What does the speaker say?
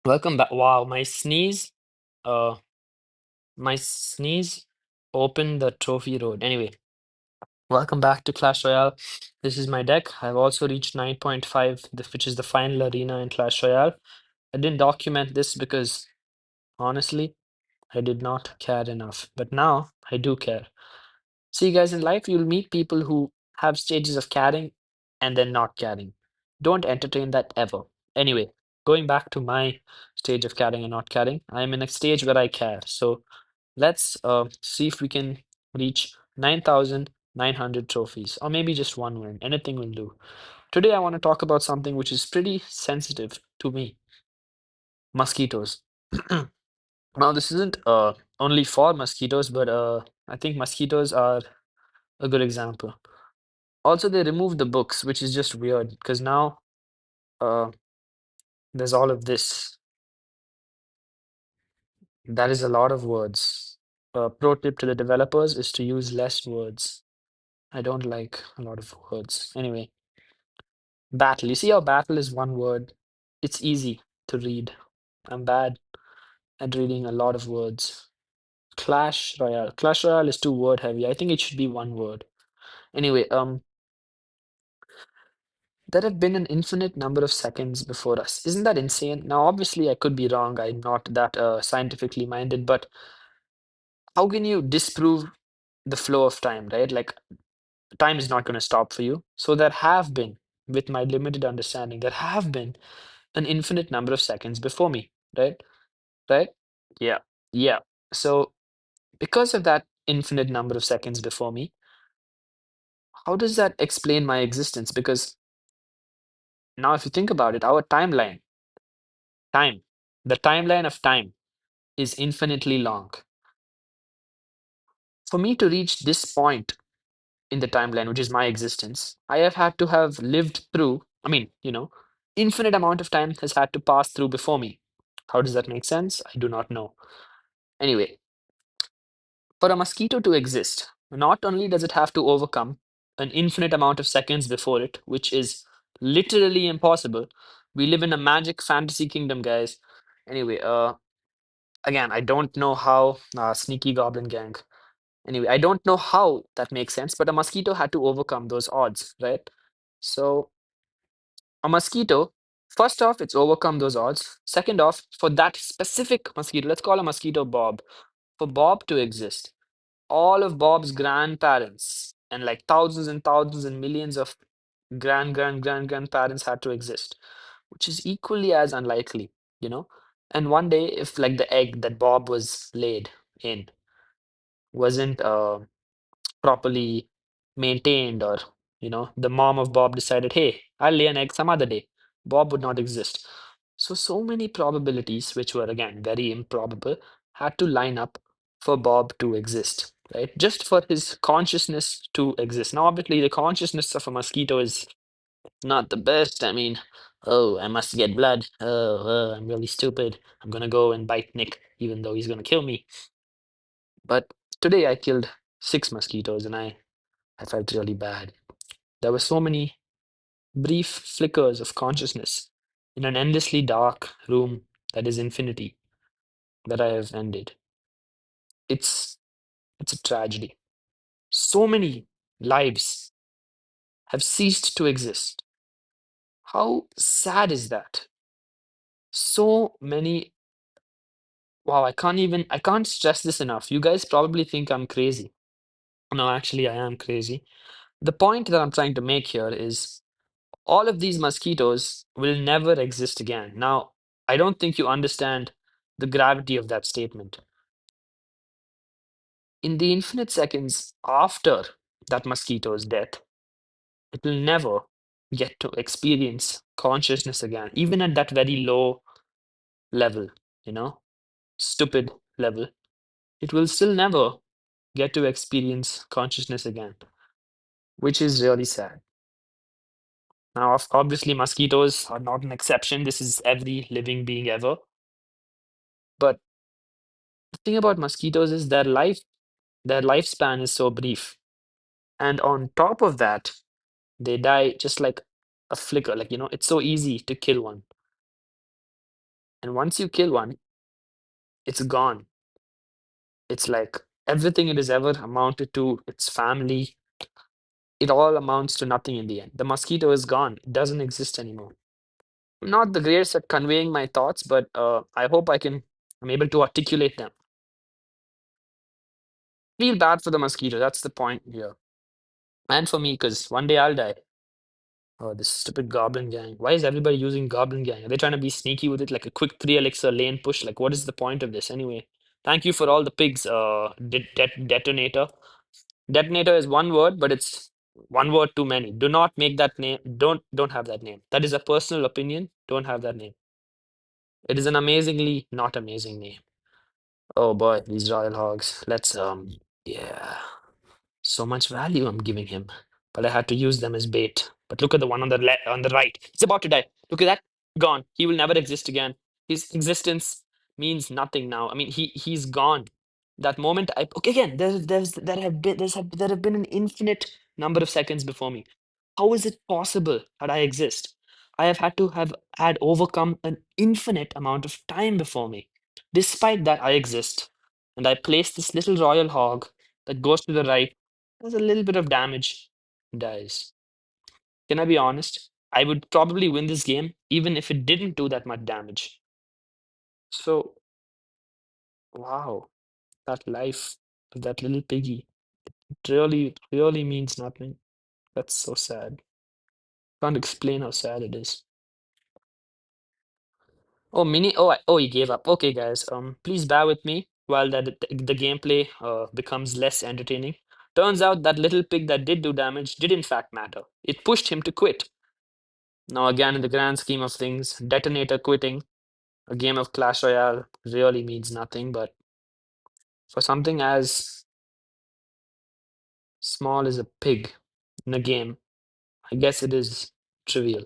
Welcome back. Wow, uh, my sneeze opened the trophy road. Anyway, welcome back to Clash Royale. This is my deck. I've also reached 9.5, which is the final arena in Clash Royale. I didn't document this because honestly, I did not care enough. But now I do care. See, guys, in life, you'll meet people who have stages of caring and then not caring. Don't entertain that ever. Anyway, going back to my stage of caring and not caring, I'm in a stage where I care. So let's see if we can reach 9,900 trophies, or maybe just one win. Anything will do. Today, I want to talk about something which is pretty sensitive to me: mosquitoes. Now, this isn't only for mosquitoes, but I think mosquitoes are a good example. Also, they removed the books, which is just weird because now uh, there's all of this. That is a lot of words. Pro tip to the developers is to use less words. I don't like a lot of words. Anyway, battle. You see how battle is one word? It's easy to read. I'm bad at reading a lot of words. Clash Royale. Clash Royale is too word heavy. I think it should be one word. Anyway, there have been an infinite number of seconds before us. Isn't that insane? Now, obviously, I could be wrong. I'm not that scientifically minded, but how can you disprove the flow of time, right? Like, time is not going to stop for you. So, there have been, with my limited understanding, there have been an infinite number of seconds before me, right? Right? Yeah. Yeah. So, because of that infinite number of seconds before me, how does that explain my existence? Because now, if you think about it, our timeline, time, the timeline of time is infinitely long. For me to reach this point in the timeline, which is my existence, I have had to have lived through, infinite amount of time has had to pass through before me. How does that make sense? I do not know. Anyway, for a mosquito to exist, not only does it have to overcome an infinite amount of seconds before it, which is literally impossible. We live in a magic fantasy kingdom, guys. Anyway, again, I don't know how Sneaky Goblin Gang. Anyway, I don't know how that makes sense, but a mosquito had to overcome those odds, right? So a mosquito, first off, it's overcome those odds. Second off, for that specific mosquito, let's call a mosquito Bob. For Bob to exist, all of Bob's grandparents and like thousands and thousands and millions of grandparents had to exist, which is equally as unlikely, you know? And one day, if like the egg that Bob was laid in wasn't properly maintained, or the mom of Bob decided, hey, I'll lay an egg some other day, Bob would not exist. So many probabilities, which were again very improbable, had to line up for Bob to exist, right? Just for his consciousness to exist. Now obviously the consciousness of a mosquito is not the best. I mean, oh, I must get blood, oh, I'm really stupid, I'm gonna go and bite Nick even though he's gonna kill me. But today I killed 6 mosquitoes and I felt really bad. There were so many brief flickers of consciousness in an endlessly dark room that is infinity that I have ended. It's it's a tragedy. So many lives have ceased to exist. How sad is that? So many. Wow, I can't stress this enough. You guys probably think I'm crazy. No, actually I am crazy. The point that I'm trying to make here is all of these mosquitoes will never exist again. Now, I don't think you understand the gravity of that statement. In the infinite seconds after that mosquito's death, it will never get to experience consciousness again, even at that very low level, you know, stupid level. It will still never get to experience consciousness again, which is really sad. Now, obviously, mosquitoes are not an exception. This is every living being ever. But the thing about mosquitoes is their lifespan is so brief. And on top of that, they die just like a flicker. Like, it's so easy to kill one. And once you kill one, it's gone. It's like everything it has ever amounted to, its family, it all amounts to nothing in the end. The mosquito is gone. It doesn't exist anymore. I'm not the greatest at conveying my thoughts, but I hope I'm able to articulate them. Feel bad for the mosquito. That's the point here. And for me, because one day I'll die. Oh, this stupid Goblin Gang. Why is everybody using Goblin Gang? Are they trying to be sneaky with it? Like a quick 3 elixir lane push? Like, what is the point of this anyway? Thank you for all the pigs, Detonator. Detonator is one word, but it's one word too many. Do not make that name. Don't have that name. That is a personal opinion. Don't have that name. It is an amazingly not amazing name. Oh boy, these royal hogs. Yeah. So much value I'm giving him, but I had to use them as bait. But look at the one on on the right. He's about to die. Look at that. Gone. He will never exist again. His existence means nothing now. I mean, he's gone. That moment I okay again. There have been an infinite number of seconds before me. How is it possible that I exist? I have had to have had overcome an infinite amount of time before me. Despite that, I exist, and I place this little royal hog that goes to the right, does a little bit of damage, dies. Can I be honest? I would probably win this game even if it didn't do that much damage. So, wow, that life of that little piggy, it really means nothing. That's so sad. Can't explain how sad it is. Oh, mini. Oh, he gave up. Okay, guys. Please bear with me while the gameplay becomes less entertaining. Turns out that little pig that did do damage did in fact matter. It pushed him to quit. Now, again, in the grand scheme of things, Detonator quitting a game of Clash Royale really means nothing, but for something as small as a pig in a game, I guess it is trivial.